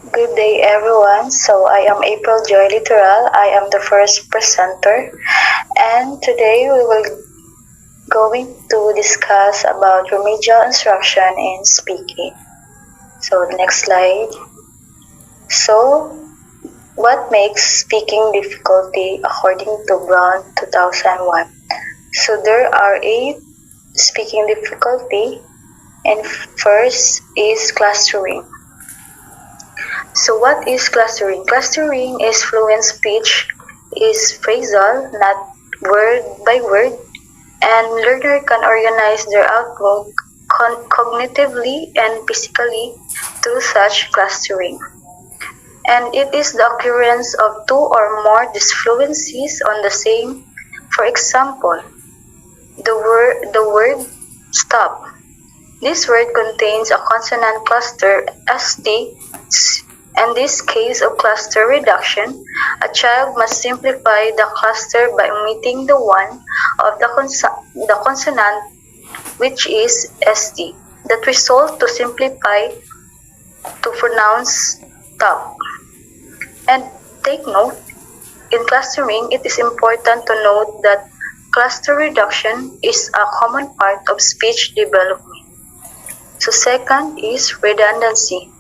Good day, everyone. So I am April Joy Literal. I am the first presenter, and today we will going to discuss about remedial instruction in speaking. So the next slide. So what makes speaking difficulty according to Brown 2001? So there are 8 speaking difficulty, and first is clustering. So what is clustering? Clustering is fluent speech, is phrasal, not word by word, and learner can organize their outlook cognitively and physically through such clustering. And it is the occurrence of 2 or more disfluencies on the same. For example, the word stop. This word contains a consonant cluster st. In this case of cluster reduction, a child must simplify the cluster by omitting the one of the consonant, which is st. That result to simplify to pronounce top. And take note, in clustering, it is important to note that cluster reduction is a common part of speech development. So second is redundancy.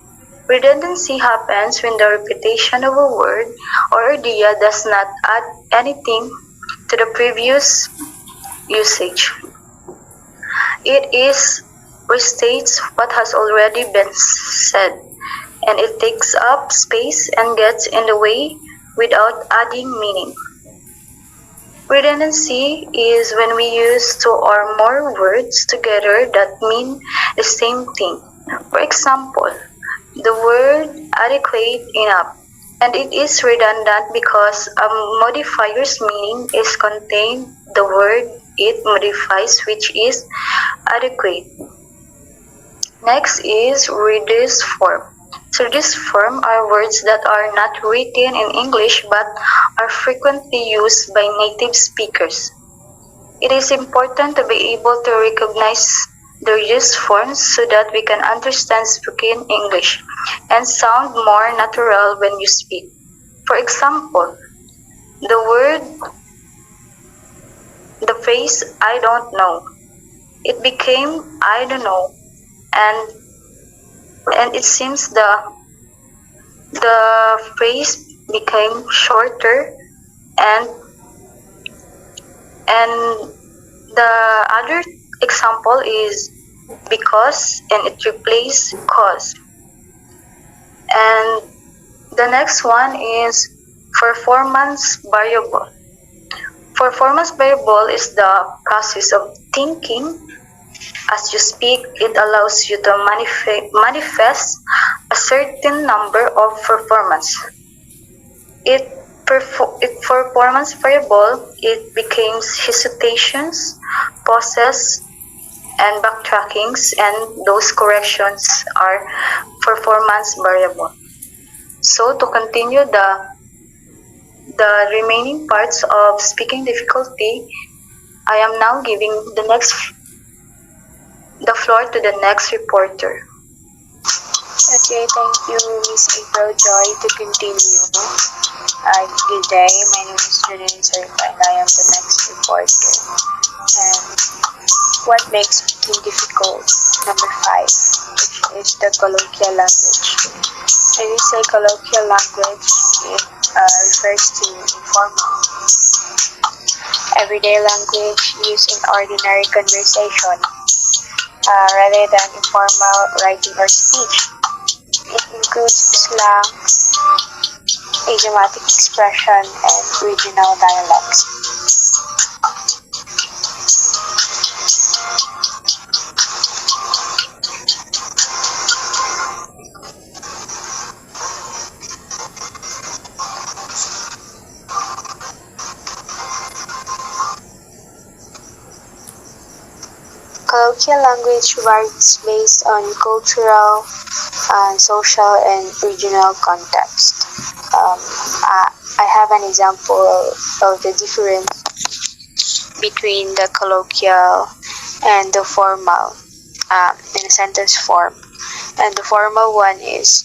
Redundancy happens when the repetition of a word or idea does not add anything to the previous usage. It is restates what has already been said, and it takes up space and gets in the way without adding meaning. Redundancy is when we use 2 or more words together that mean the same thing. For example, the word adequate, enough, and it is redundant because a modifier's meaning is contained the word it modifies, which is adequate. Next is reduced form. So reduced form are words that are not written in English but are frequently used by native speakers. It is important to be able to recognize the reduced forms so that we can understand spoken English and sound more natural when you speak. For example, the phrase I don't know. It became I don't know, and it seems the phrase became shorter, and the other example is because, and it replaced cause. And the next one is performance variable. Performance variable is the process of thinking. As you speak, it allows you to manifest a certain number of performance. Performance variable, it becomes hesitations, pauses, and backtrackings, and those corrections are performance variable. So to continue the remaining parts of speaking difficulty, I am now giving the floor to the next reporter. Okay, thank you, Miss April Joy. To continue, good day. My name is Julian Serpa, and I am the next reporter. And what makes speaking difficult? Number 5, which is the colloquial language. When we say colloquial language, it refers to informal, everyday language used in ordinary conversation, rather than informal writing or speech. It includes slang, idiomatic expression, and regional dialects. Colloquial language varies based on cultural, social, and regional context. I have an example of the difference between the colloquial and the formal in a sentence form. And the formal one is,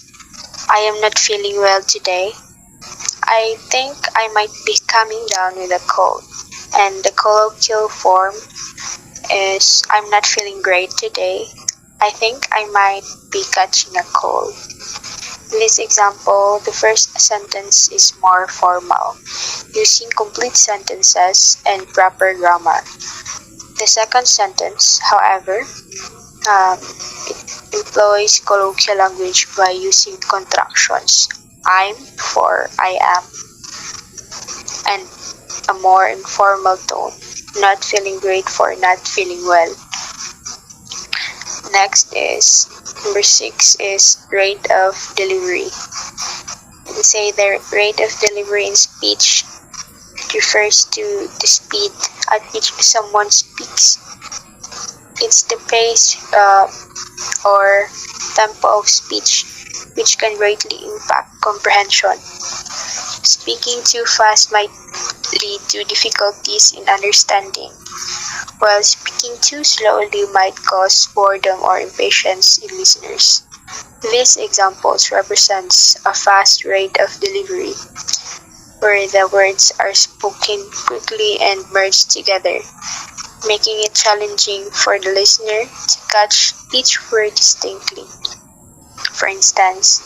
I am not feeling well today. I think I might be coming down with a cold. And the colloquial form is I'm not feeling great today. I think I might be catching a cold. In this example, the first sentence is more formal, using complete sentences and proper grammar. The second sentence, however, it employs colloquial language by using contractions. I'm for I am, and a more informal tone. Not feeling great for not feeling well. Next is number 6 is rate of delivery. We say the rate of delivery in speech refers to the speed at which someone speaks. It's the pace or tempo of speech which can greatly impact comprehension. Speaking too fast might lead to difficulties in understanding, while speaking too slowly might cause boredom or impatience in listeners. These examples represents a fast rate of delivery, where the words are spoken quickly and merged together, making it challenging for the listener to catch each word distinctly. For instance,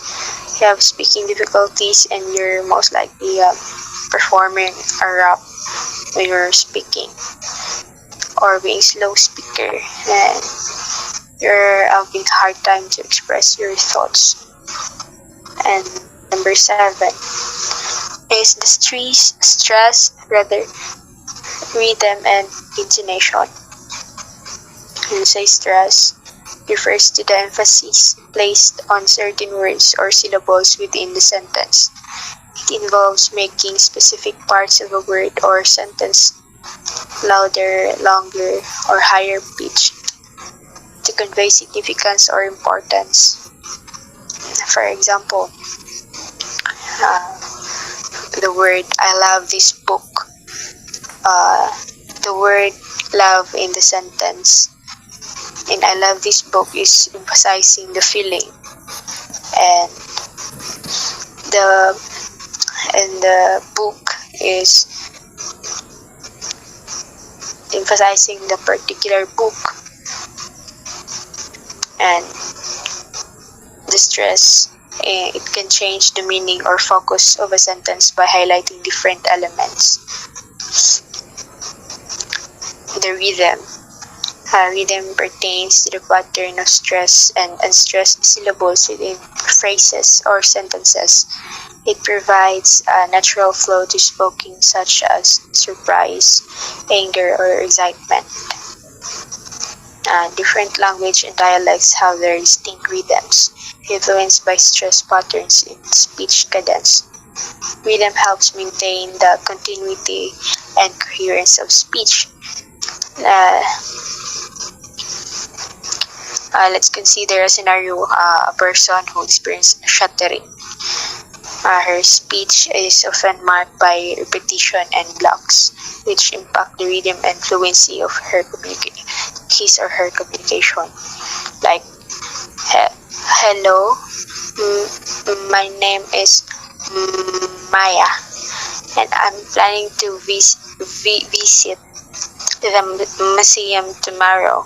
you have speaking difficulties and you're most likely performing a rap when you're speaking, or being slow speaker and you're having a hard time to express your thoughts. And number 7 is the rhythm and intonation. When you say stress, refers to the emphasis placed on certain words or syllables within the sentence. It involves making specific parts of a word or sentence louder, longer, or higher pitched to convey significance or importance. For example, the word I love this book. The word love in the sentence in I love this book is emphasizing the feeling, and the book is emphasizing the particular book, and the stress, it can change the meaning or focus of a sentence by highlighting different elements. The rhythm. Rhythm pertains to the pattern of stress and unstressed syllables within phrases or sentences. It provides a natural flow to spoken such as surprise, anger, or excitement. Different language and dialects have their distinct rhythms, influenced by stress patterns in speech cadence. Rhythm helps maintain the continuity and coherence of speech. Let's consider a scenario, a person who experienced stuttering. Her speech is often marked by repetition and blocks, which impact the rhythm and fluency of his or her communication. Like, hello, my name is Maya, and I'm planning to visit the museum tomorrow.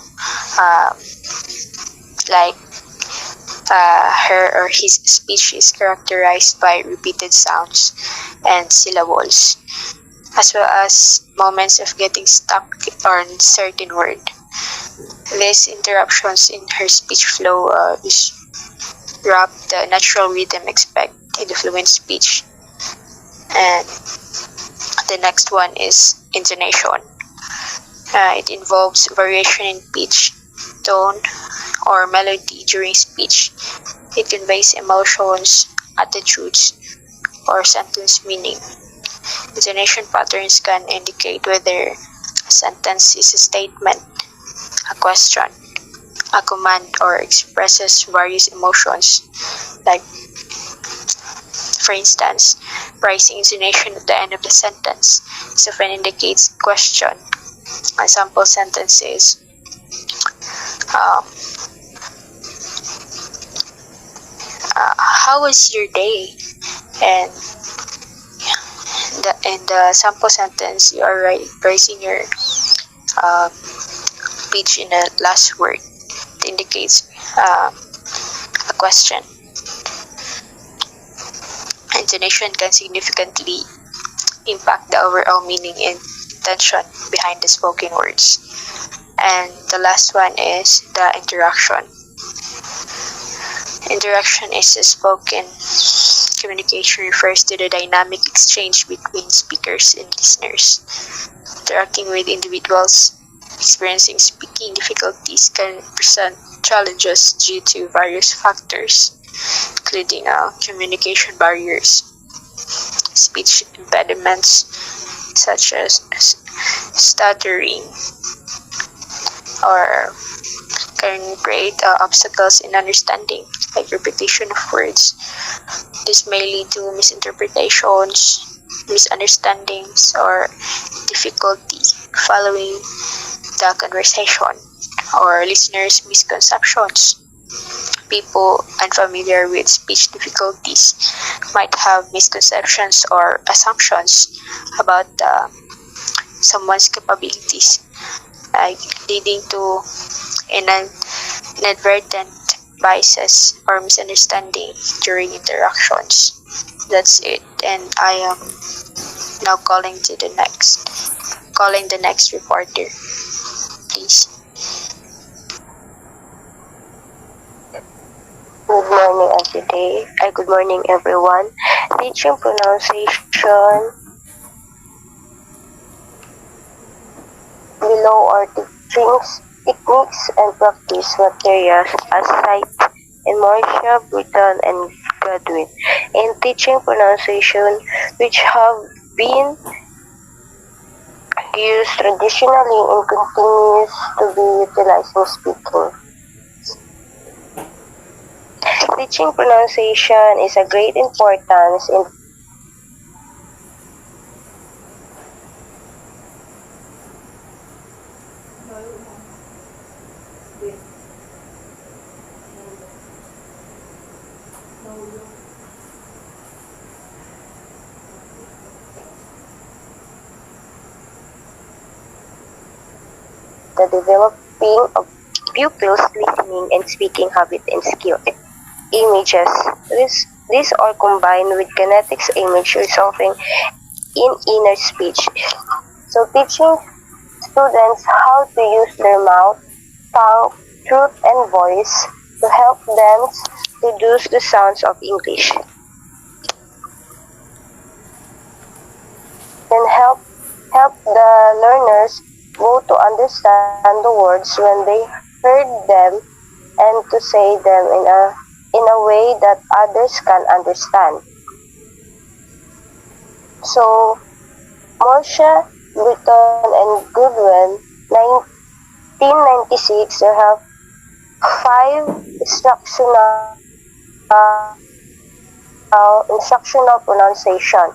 Her or his speech is characterized by repeated sounds and syllables, as well as moments of getting stuck on a certain word. These interruptions in her speech flow disrupt the natural rhythm expected in the fluent speech. And the next one is intonation. It involves variation in pitch, tone, or melody during speech. It conveys emotions, attitudes, or sentence meaning. Intonation patterns can indicate whether a sentence is a statement, a question, a command, or expresses various emotions. Like, for instance, rising intonation at the end of the sentence often indicates question. A sample sentence is, how was your day? And in the sample sentence, you are raising your speech in the last word. It indicates a question. Intonation can significantly impact the overall meaning and intention behind the spoken words. And the last one is the interaction. Interaction is a spoken communication refers to the dynamic exchange between speakers and listeners. Interacting with individuals experiencing speaking difficulties can present challenges due to various factors, including communication barriers, speech impediments such as stuttering, or can create obstacles in understanding, like repetition of words. This may lead to misinterpretations, misunderstandings, or difficulty following the conversation, or listeners' misconceptions. People unfamiliar with speech difficulties might have misconceptions or assumptions about someone's capabilities, like leading to inadvertent biases or misunderstanding during interactions. That's it, and I am now calling the next reporter, please. Good morning good morning everyone. Teaching pronunciation below are techniques and practice materials as cited in Marcia, Britton, and Godwin in teaching pronunciation, which have been used traditionally and continues to be utilized in speaking. Teaching pronunciation is a great importance in the developing of pupils' listening and speaking habit and skill. Images. These are combined with kinetics image resulting in inner speech. So teaching students how to use their mouth, tongue, throat, and voice to help them produce the sounds of English. Can help the learners both to understand the words when they heard them and to say them in a way that others can understand. So Marcia, Britton, and Goodwin, 1996, they have 5 instructional pronunciation,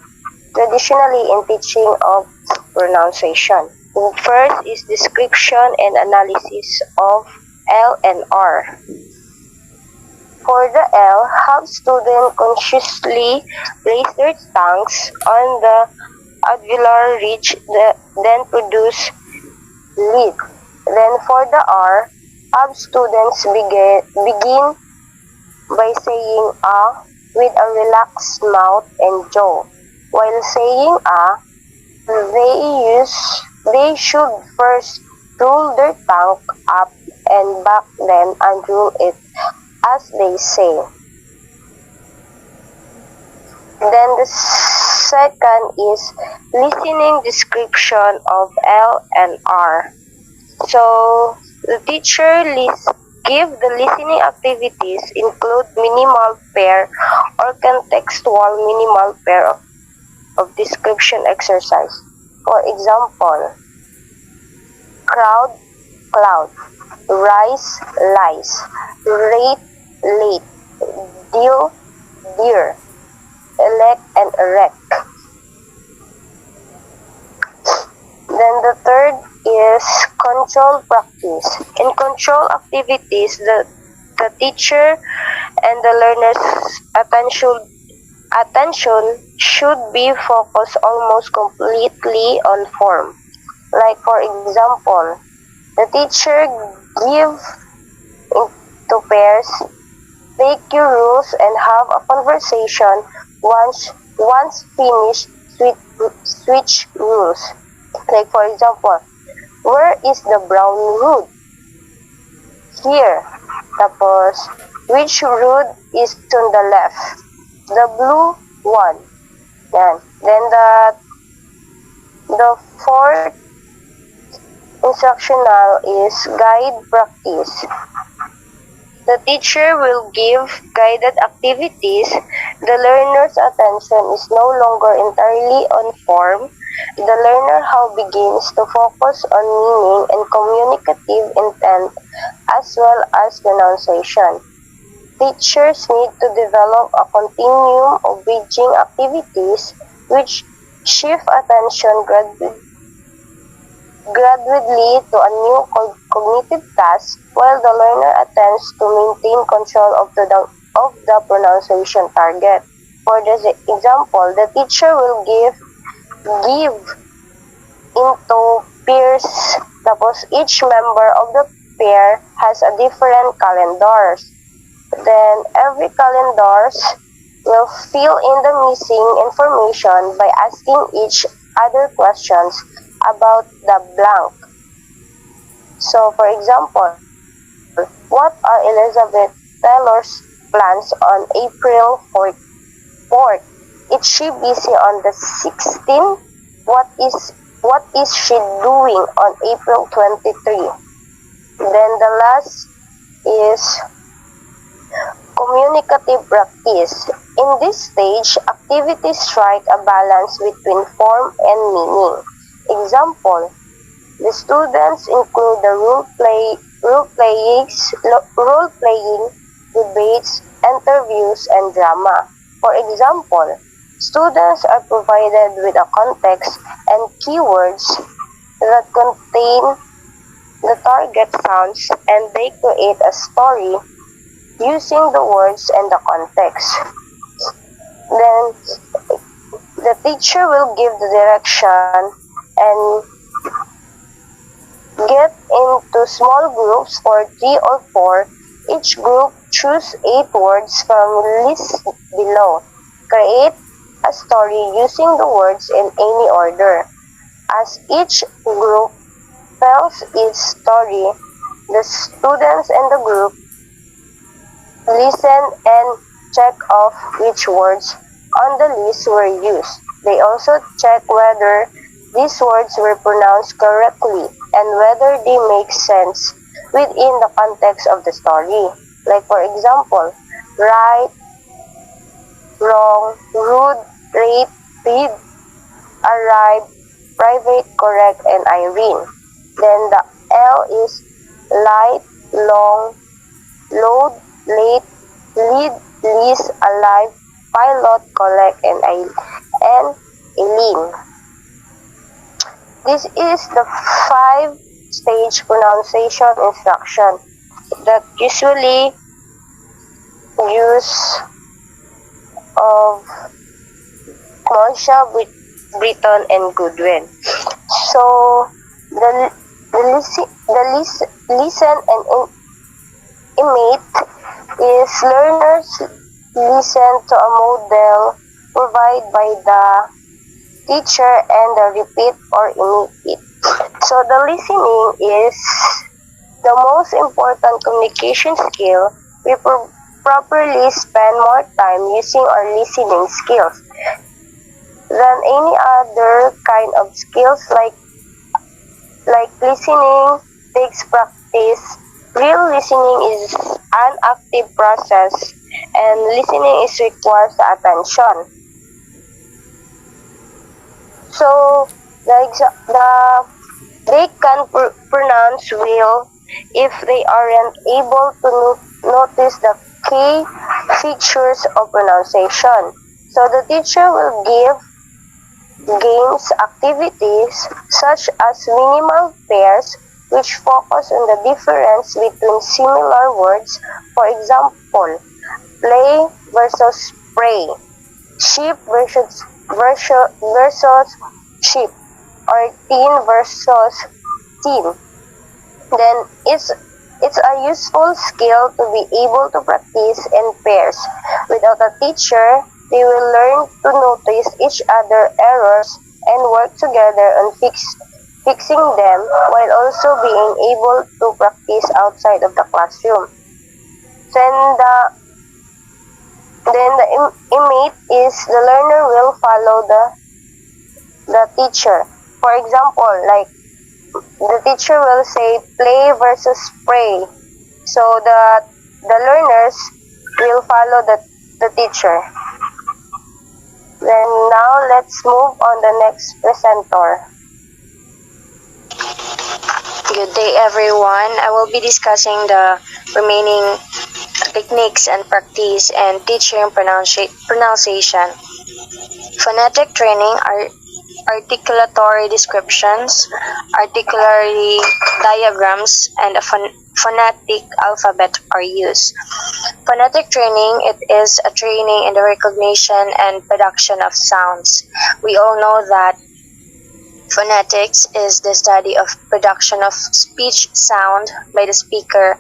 traditionally in teaching of pronunciation. First is description and analysis of L and R. For the L, have students consciously place their tongues on the alveolar ridge, then produce lead. Then for the R, have students begin by saying with a relaxed mouth and jaw. While saying they should first roll their tongue up and back, then unroll it as they say. Then the second is listening description of L and R. So the teacher give the listening activities include minimal pair or contextual minimal pair of description exercise. For example, crowd, cloud, rise, lies, rate, late, deal, dear, elect, and erect. Then the third is control practice. In control activities, the teacher and the learner's attention should be focused almost completely on form. Like for example, the teacher give into pairs, take your rules and have a conversation. Once finished, switch rules. Like for example, where is the brown road? Here. Tapos, which road is on the left? The blue one. Yan. Then the fourth instructional is guide practice. The teacher will give guided activities. The learner's attention is no longer entirely on form. The learner how begins to focus on meaning and communicative intent as well as pronunciation. Teachers need to develop a continuum of bridging activities which shift attention gradually to a new cognitive task while the learner attempts to maintain control of the pronunciation target. For this example, the teacher will give into pairs, tapos each member of the pair has a different calendars. Then every calendars will fill in the missing information by asking each other questions about the blank. So, for example, what are Elizabeth Taylor's plans on April 4th? Is she busy on the 16th? What is she doing on April 23? Then the last is communicative practice. In this stage, activities strike a balance between form and meaning. Example, the students include the role-playing, debates, interviews, and drama. For example, students are provided with a context and keywords that contain the target sounds and they create a story using the words and the context. Then the teacher will give the direction and get into small groups for 3 or 4. Each group choose 8 words from list below. Create a story using the words in any order. As each group tells its story, the students in the group listen and check off which words on the list were used. They also check whether these words were pronounced correctly and whether they make sense within the context of the story. Like for example, right, wrong, rude, rape, read, arrive, private, correct, and Irene. Then the L is light, long, load, late, lead, least, alive, pilot, collect, and Eileen. This is the 5-stage pronunciation instruction that usually use of Moisha, Britton, and Goodwin. So the listen and imitate is learners listen to a model provided by the teacher and the repeat or imitate. So the listening is the most important communication skill. We properly spend more time using our listening skills than any other kind of skills like listening takes practice. Real listening is an active process and listening requires attention. So they can pronounce well if they aren't able to notice the key features of pronunciation. So the teacher will give games, activities such as minimal pairs which focus on the difference between similar words. For example, play versus pray, sheep versus sheep, or teen versus teen. Then it's a useful skill to be able to practice in pairs. Without a teacher, they will learn to notice each other's errors and work together on fixing them while also being able to practice outside of the classroom. Then the image is the learner will follow the teacher. For example, like the teacher will say play versus pray. So the learners will follow the teacher. Then now let's move on the next presenter. Good day, everyone. I will be discussing the remaining techniques and practice and teaching pronunciation. Phonetic training are articulatory descriptions, articulatory diagrams, and a phonetic alphabet are used. Phonetic training, it is a training in the recognition and production of sounds. We all know that phonetics is the study of production of speech sound by the speaker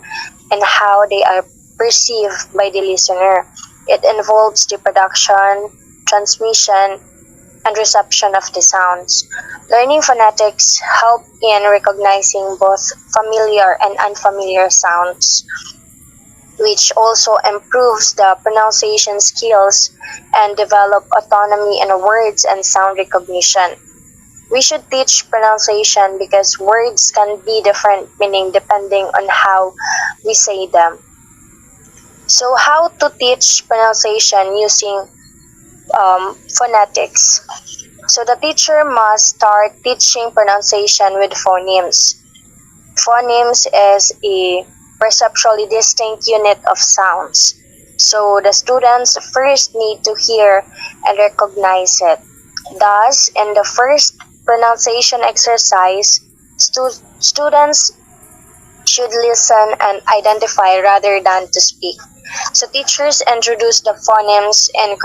and how they are perceived by the listener. It involves the production, transmission, and reception of the sounds. Learning phonetics help in recognizing both familiar and unfamiliar sounds, which also improves the pronunciation skills and develop autonomy in words and sound recognition. We should teach pronunciation because words can be different meaning depending on how we say them. So how to teach pronunciation using phonetics? So the teacher must start teaching pronunciation with phonemes. Phonemes is a perceptually distinct unit of sounds. So the students first need to hear and recognize it. Thus, in the first pronunciation exercise, students should listen and identify rather than to speak. So teachers introduce the phonemes in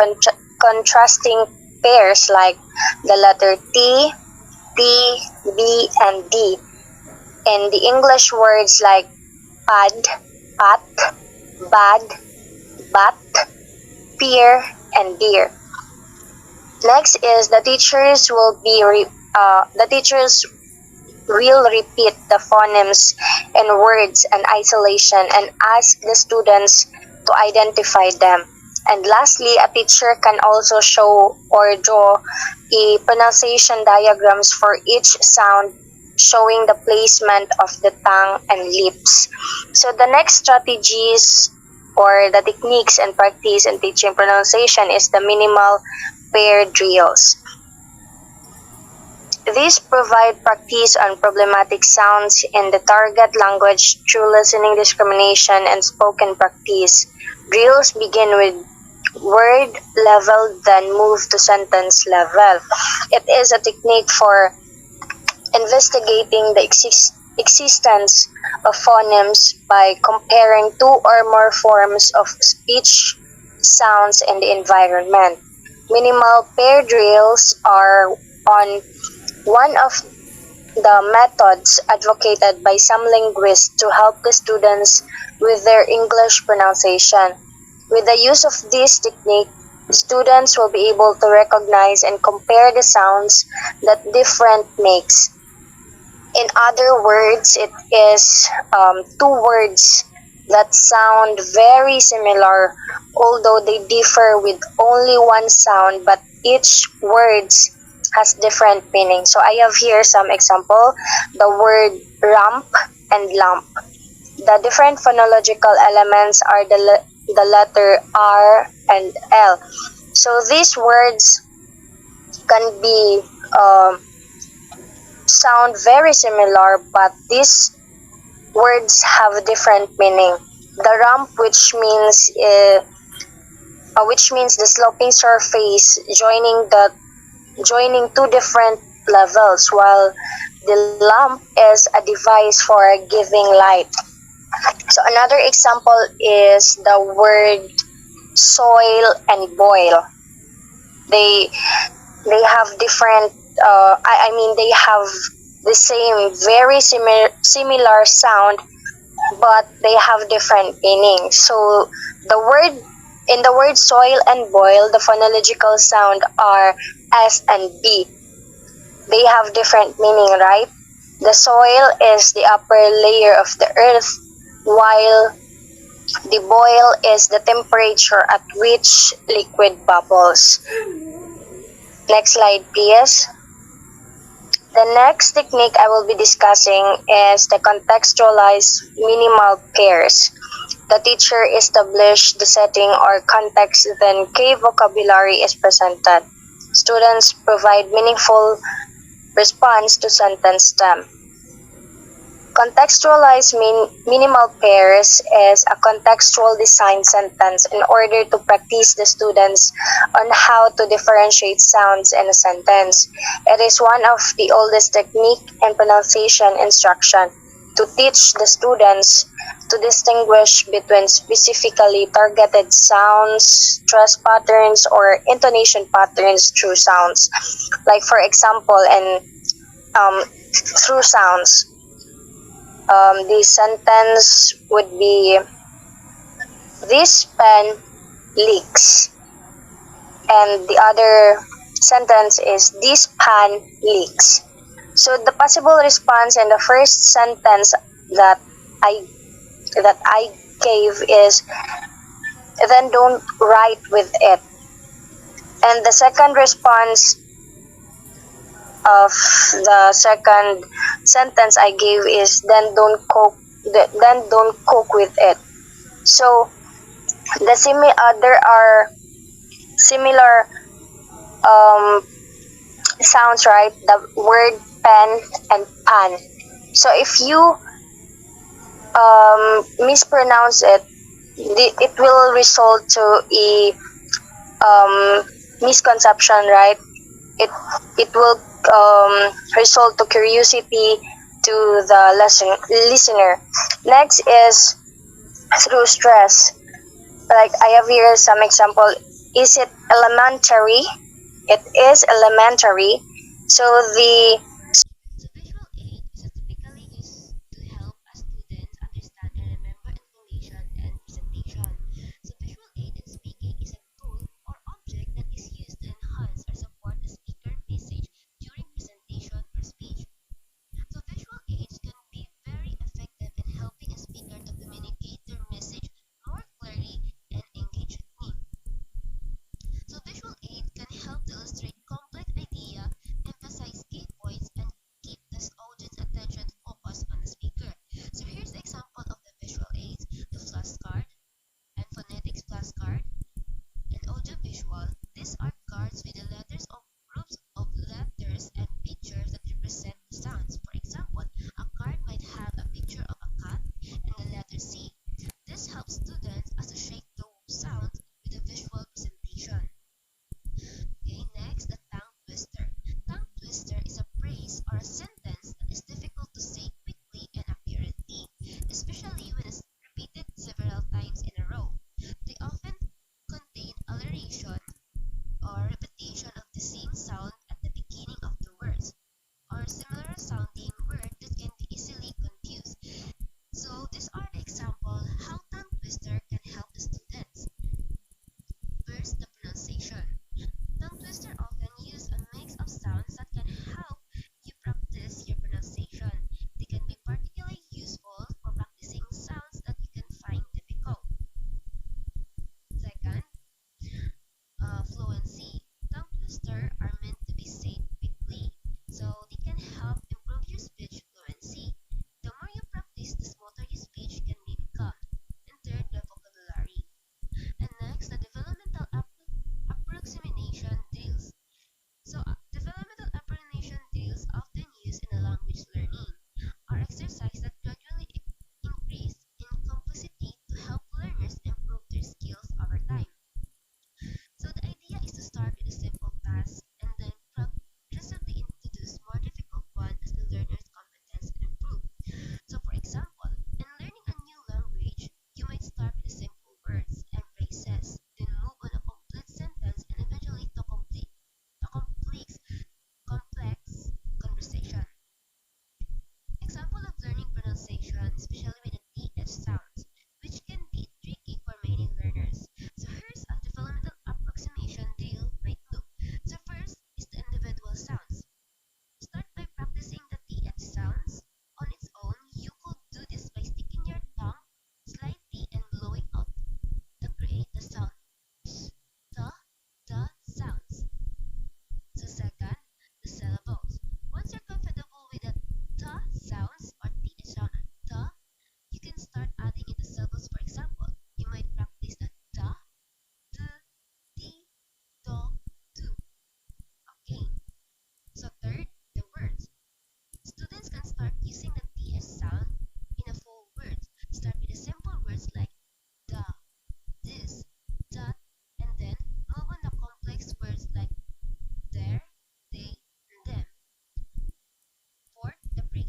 contrasting pairs like the letter T, P, B, and D. In the English words like pad, pat, bad, bat, peer, and deer. Next is the teachers will repeat the phonemes in words and isolation and ask the students to identify them. And lastly, a teacher can also show or draw a pronunciation diagrams for each sound, showing the placement of the tongue and lips. So the next strategies or the techniques and practice in teaching pronunciation is the minimal pair drills. These provide practice on problematic sounds in the target language through listening discrimination and spoken practice. Drills begin with word level, then move to sentence level. It is a technique for investigating the existence of phonemes by comparing two or more forms of speech sounds in the environment. Minimal pair drills are one of the methods advocated by some linguists to help the students with their English pronunciation. With the use of this technique, students will be able to recognize and compare the sounds that different makes. In other words, it is two words that sound very similar, although they differ with only one sound, but each words has different meaning. So I have here some example, the word ramp and lump. The different phonological elements are the letter R and L. So these words can be sound very similar, but these words have a different meaning. The ramp, which means the sloping surface joining two different levels, while the lamp is a device for giving light. So another example is the word soil, and boil. They they have different. I mean, they have the same, very similar sound, but they have different meanings. So the word in the word soil and boil, the phonological sound are S and B. They have different meaning, right? The soil is the upper layer of the earth, while the boil is the temperature at which liquid bubbles. Next slide, please. The next technique I will be discussing is the contextualized minimal pairs. The teacher establishes the setting or context, then key vocabulary is presented. Students provide meaningful response to sentence stem. Contextualized minimal pairs is a contextual design sentence in order to practice the students on how to differentiate sounds in a sentence. It is one of the oldest technique in pronunciation instruction to teach the students to distinguish between specifically targeted sounds, stress patterns, or intonation patterns through sounds. Like for example, in through sounds, the sentence would be, this pen leaks. And the other sentence is, this pan leaks. So the possible response in the first sentence that I that I gave is, then don't write with it. And the second response of the second sentence I gave is, then don't cook with it. So there are similar sounds, right? The word pen and pan. So if you mispronounce it, it will result to a misconception, right? It will result to curiosity to the listener. Next is through stress. Like I have here some example. Is it elementary? It is elementary. So the So visual aid is typically used to help a student understand and remember information and presentation. So visual aid in speaking is a tool or object that is used to enhance or support the speaker message during presentation or speech. So visual aids can be very effective in helping a speaker to communicate their message more clearly and engage with me. So visual aid can help to illustrate complex idea, emphasize key points,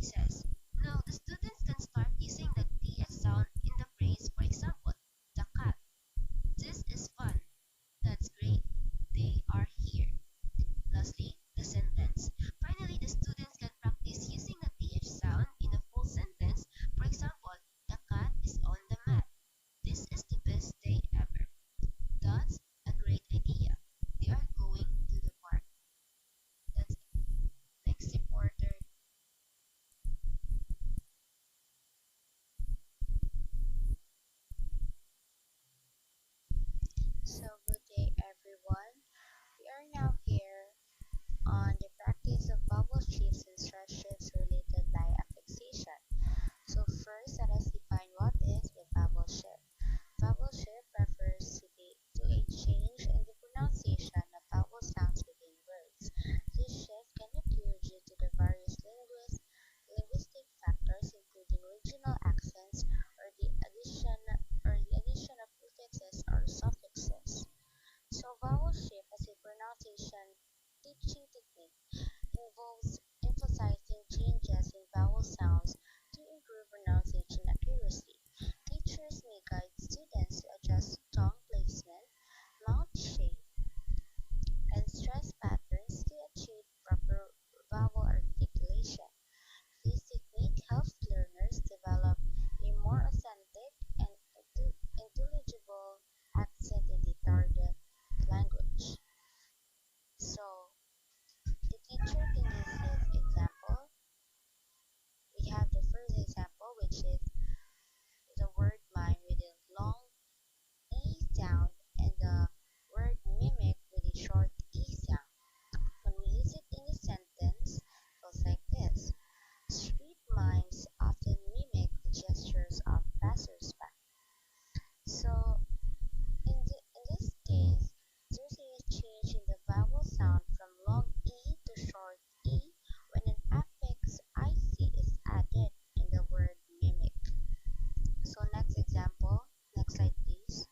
says. Now the students can start using the TH sound in the phrase, for example, the cat. This is fun. That's great. They are here. Lastly, the sentence. Finally, the students can practice using the TH sound in a full sentence. For example, the cat is on the mat. This is the best day ever. That's a great idea. They are going to the park. That's it. Next reporter. So, good day everyone. We are now here on the practice of vowel shifts and stress shifts related by affixation. So, first, let us define what is a vowel shift. Vowel shift refers to a change in the pronunciation of vowel sounds within words. This shift can occur due to the various linguistic factors, including regional accents or the addition of prefixes or suffixes. So, vowel shift as a pronunciation teaching technique involves emphasizing changes in vowel sounds to improve pronunciation accuracy. Teachers may guide students to adjust tongue placement, mouth shape, and stress patterns to achieve proper vowel articulation. This technique helps learners develop a more authentic and intelligible accent in the target language. So, the teacher can use this example. We have the first example, which is the word mime with a long E sound and the word mimic with a short E sound. When we use it in a sentence, it goes like this. Street mimes often mimic the gestures of passersby. So, in this case, there's a change in the vowel sound from long E to short E when an affix IC is added in the word mimic. So next example, next slide please.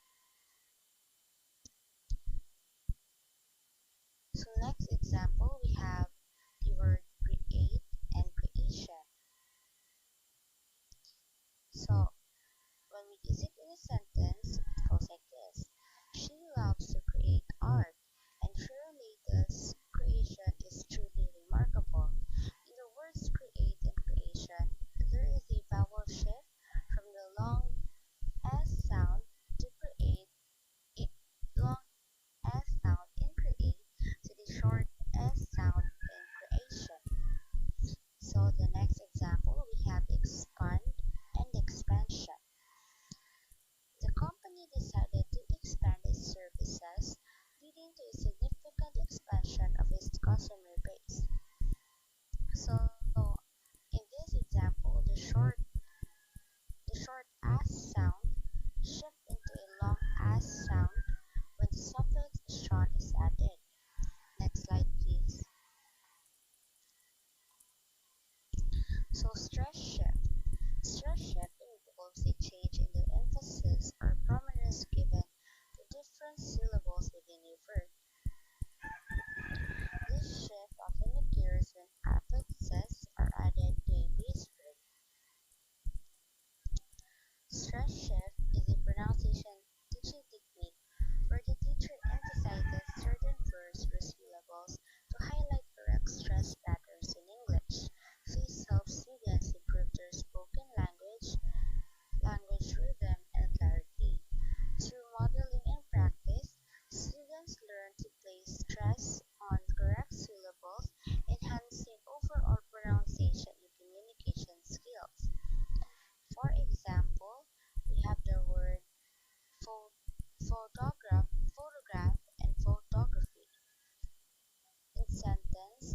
So next example, we have the word create and creation. So when we use it in a sentence, it goes like this. She loves to create art, and her latest creation is truly remarkable. In the words create and creation, there is a vowel shift from the long S sound to create a long S sound in create to the short S sound in creation. So the next example, we have expand and expansion. The company decided to expand its services, leading to a significant expansion of its customer base. So, in this example, the short "as" sound shift into a long "as" sound when the suffix "shon" is added. Next slide, please. So, stress shift. Stress shift involves a change in the emphasis or prominence given to different syllables within a verb. This shift often occurs when affixes are added to a base verb. Stress shift is a pronunciation teaching technique where the teacher emphasizes certain verbs or syllables to highlight correct stress patterns in English. This helps students improve their spoken language rhythm, and clarity. Through modeling and practice, students learn to place stress on correct syllables, enhancing overall pronunciation and communication skills. For example, we have the word pho- photograph, and photography. In sentence,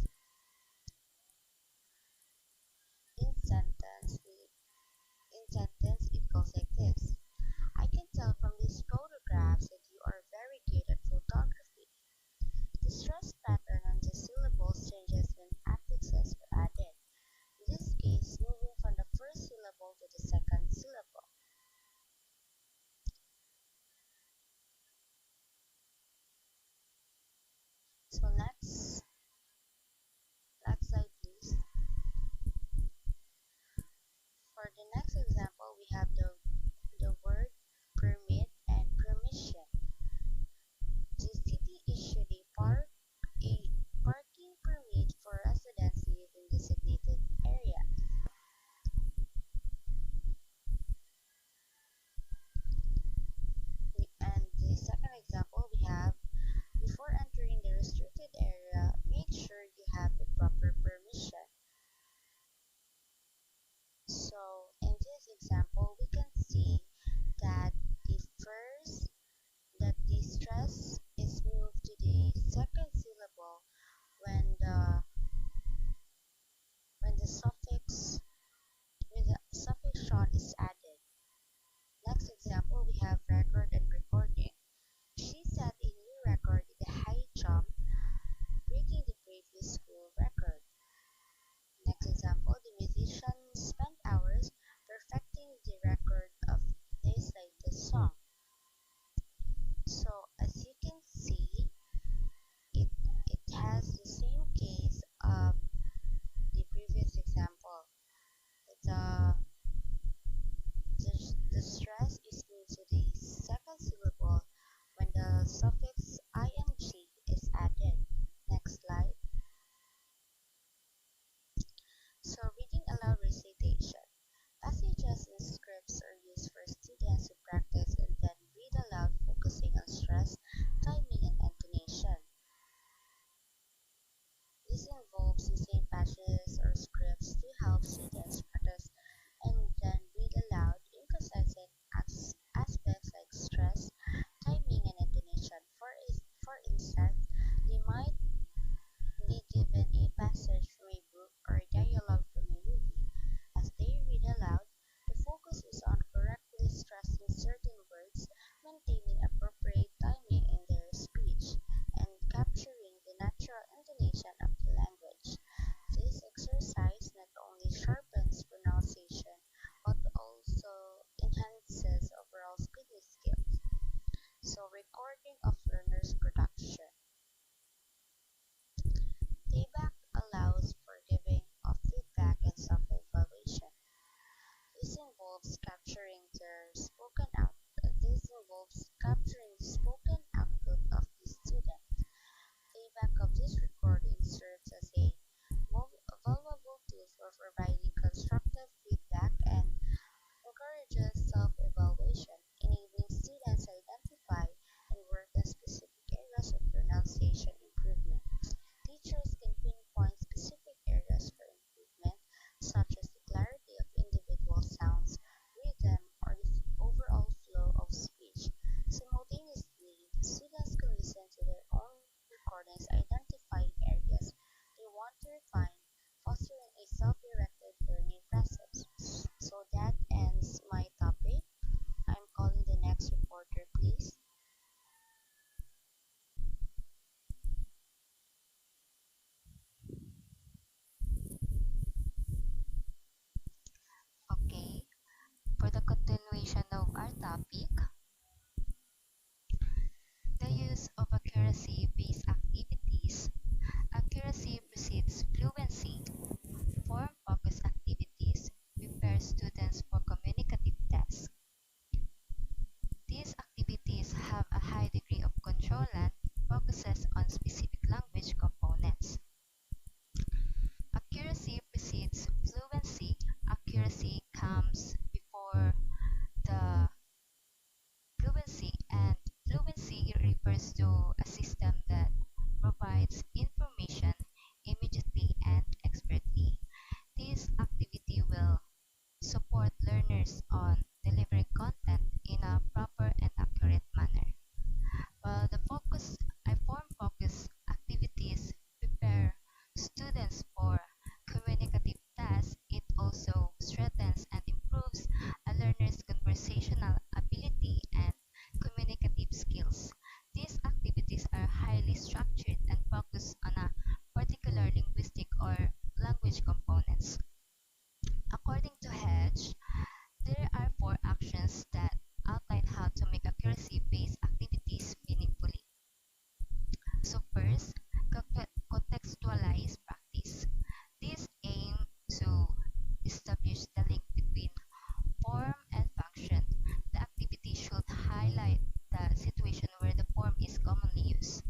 in sentence, we, in sentence, it goes like this. I can tell from these photographs that you are very good at photography. The stress pattern on the syllables changes when affixes are added. In this case, moving from the first syllable to the second syllable. So next slide please. set, they might be given a passage from a book or a dialogue from a movie. As they read aloud, the focus is on correctly stressing certain words, maintaining appropriate timing in their speech, and capturing the natural intonation of the language. This exercise not only sharpens pronunciation but also enhances overall speaking skills. So, recording of learners' production. Payback allows for giving of feedback and self-evaluation. This involves capturing their spoken out. This involves capturing the spoken output of the student. Playback of this recording serves as a valuable tool for providing constructive feedback and encourages self-evaluation, enabling students to identify and work on specific areas of pronunciation improvement. Teachers can pinpoint specific areas for improvement, such as the clarity of individual sounds, rhythm, or the overall flow of speech. Simultaneously, students can listen to their own recordings, identifying areas they want to refine, fostering a self-directed learning process. So that ends my topic. I'm calling the next reporter, please. Okay, for the continuation of our topic, the use of accuracy-based activities. Accuracy precedes fluency. Form-focused activities prepare students for communicative tasks. These activities have a high degree of control and focuses on specific language components. Accuracy precedes fluency. Accuracy comes before the fluency, and fluency refers to a system that provides information immediately and expertly. This activity will support learners on delivering content in a proper and accurate manner. While the form focus activities prepare students for communicative tasks, it also strengthens and improves a learner's conversational ability and communicative skills. These activities are highly structured and focus on a particular linguistic or language components. According to Hedge, there are four actions that outline how to make accuracy-based activities meaningfully. So first, contextualize practice. This aims to establish the link between form and function. The activity should highlight the situation where the form is commonly used.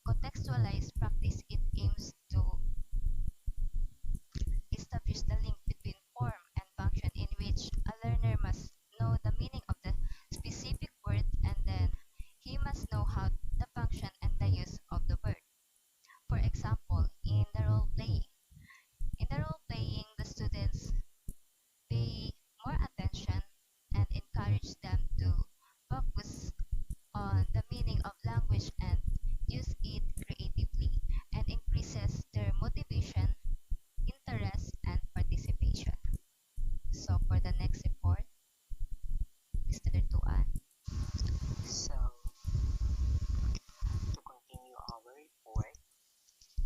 Contextualize practice. It aims to establish the link between form and function in which a learner must know the meaning of the specific word and then he must know how the function and the use of the word. For example, in the role playing. In the role playing, the students pay more attention and encourage them to focus on the meaning of language and use it creatively and increases their motivation, interest, and participation. So for the next report, Mr. Tuan. So, to continue our report,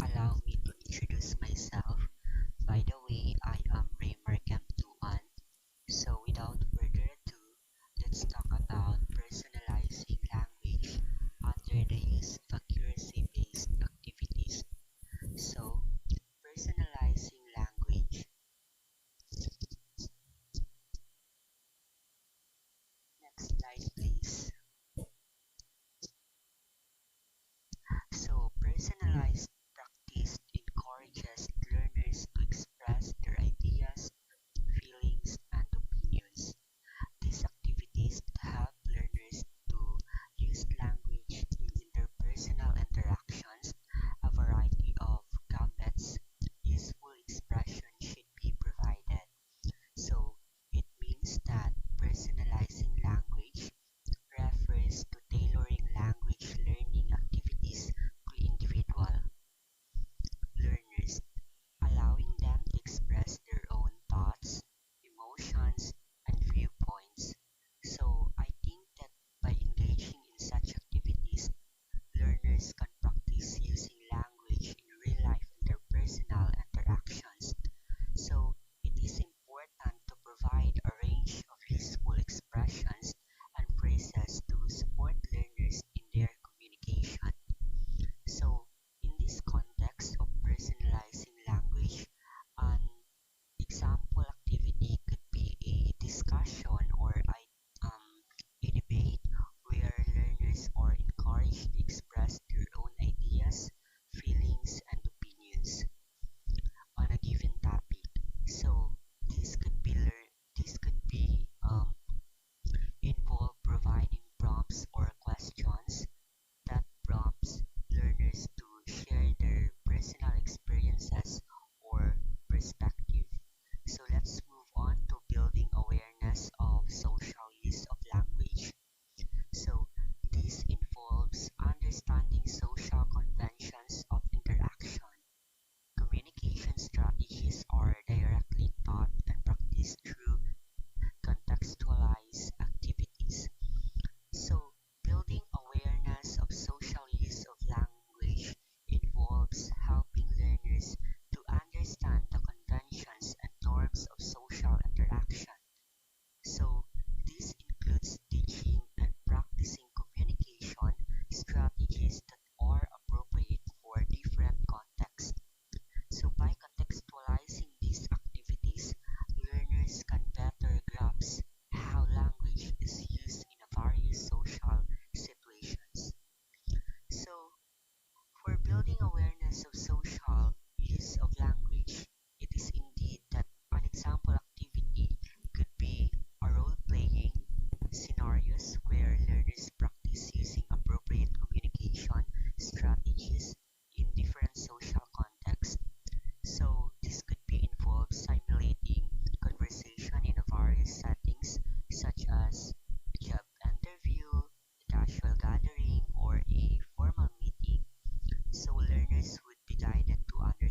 allow me to introduce myself. By the way, I am Raymer Tuan. So, without further ado, let's talk about personalizing language under the use of accuracy-based activities. So, personalizing language. Next slide, please. So, personalized practice encourages learning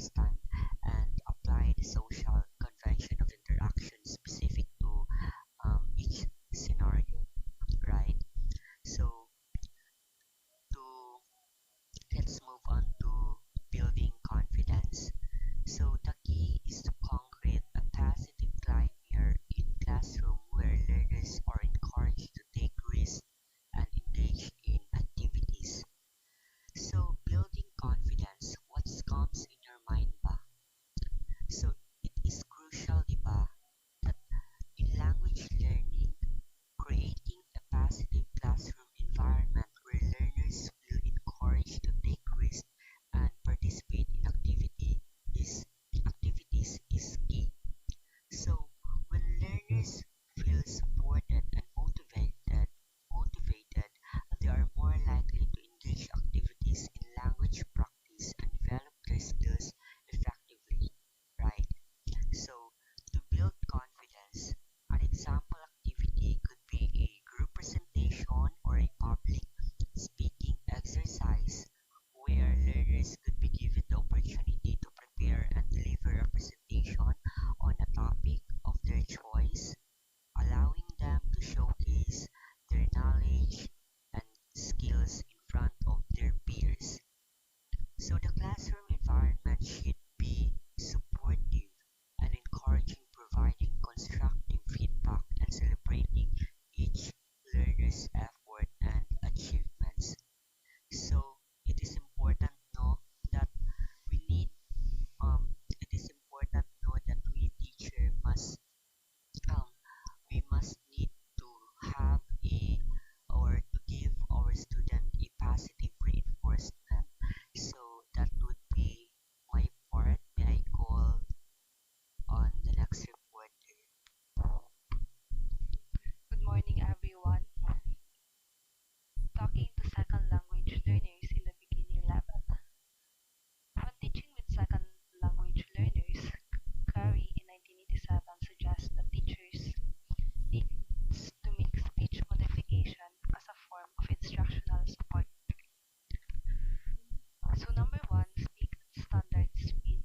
understand and apply the social convention of interaction specific to each scenario, right? So to let's move on to building confidence. So the key is to concrete a positive climate in classroom where learners are encouraged to take risks and engage in activities. So building confidence, what comes in your mind ba? So it is crucial, di ba, that in language learning, creating a positive classroom environment where learners feel encouraged to take risks and participate in activities is key. So when learners feel supported and motivated, they are more likely to engage activities in language practice and develop their skills effectively, right? So, to build confidence, an example activity could be a group presentation or a public speaking exercise where learners could be given the opportunity to prepare and deliver a presentation on a topic of their choice, allowing them to showcase their knowledge and skills in front of their peers. So the classroom environment should be supportive and encouraging, providing constructive feedback and celebrating each learner's effort and achievements. So it is important no that we need it is important no that we teacher must um we must need to have a or to give our student a positive reinforcement. So that would be my part. May I call on the next reporter? Good morning, everyone. Talking to second language learners in the beginning level. When teaching with second language learners, Curry in 1987 suggests that teachers needs to make speech modification as a form of instructional support. So number one, speak at standard speed.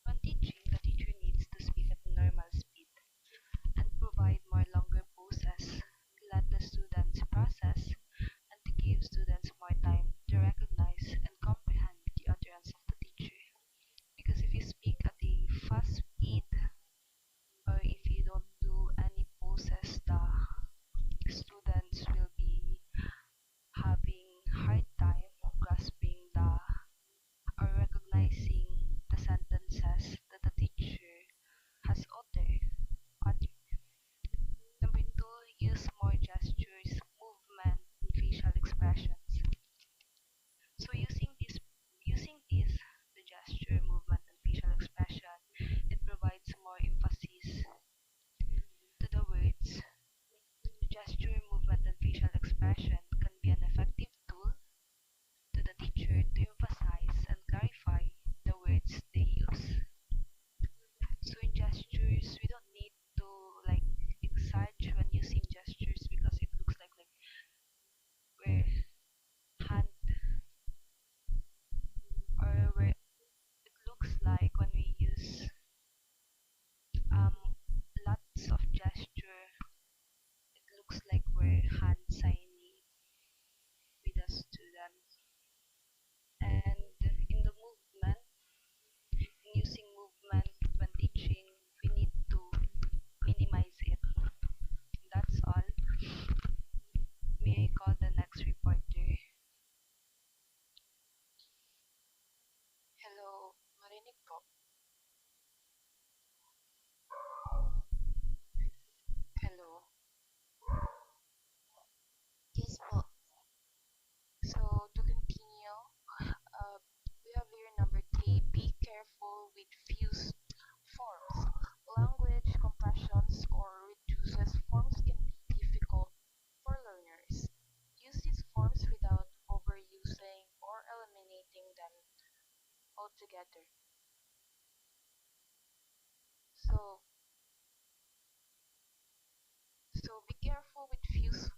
When teaching, the teacher needs to speak at normal speed and provide more longer pauses to let the students process and to give students more time to recognize and comprehend the utterance of the teacher. Because if you speak at a fast speed or if you don't do any pauses, the students will be having hard time grasping the or recognizing the sentences that the teacher has uttered. Number two, use more gestures, movement, and facial expressions. So using this, the gesture, movement, and facial expression, it provides more emphasis to the words. The gesture, movement, and facial expression can be an effective tool to the teacher to emphasize and clarify the words they use. So in gestures, we don't need to like exaggerate when using gestures because it looks like we're hand or where it looks like when we use um lots of gesture, it looks like we're hand signing with the students. And in the movement, in using movement when teaching, we need to minimize it. That's all. May I call the next reporter? Hello, marinig po. Hello. Yes po. So to continue, we have here number three. Be careful with fused forms. Language compressions or reduces forms can be difficult for learners. Use these forms without overusing or eliminating them altogether. So, so be careful with fused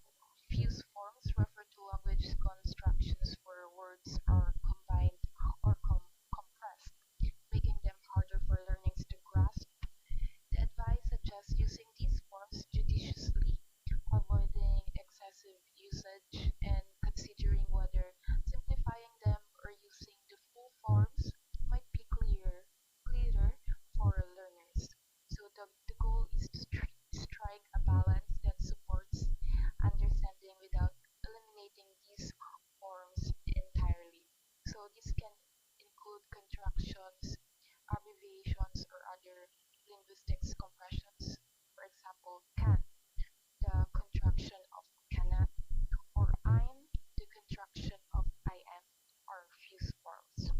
forms. Refer to language constructions for words are combined or compressed. contractions, abbreviations, or other linguistics compressions. For example, can, the contraction of cannot, or I'm, the contraction of I am, are fuse forms.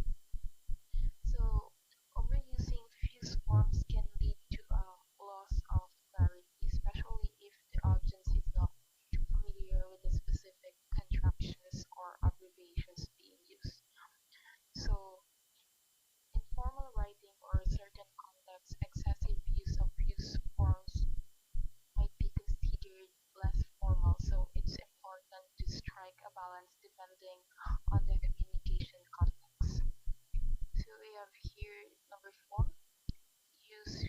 So, overusing fuse forms can lead to a loss of clarity, especially if the audience is not familiar with the specific contractions or abbreviations being used. So, in formal writing or certain contexts, excessive use of fuse forms might be considered less formal. So, it's important to strike a balance depending on the communication context. So, we have here number four, use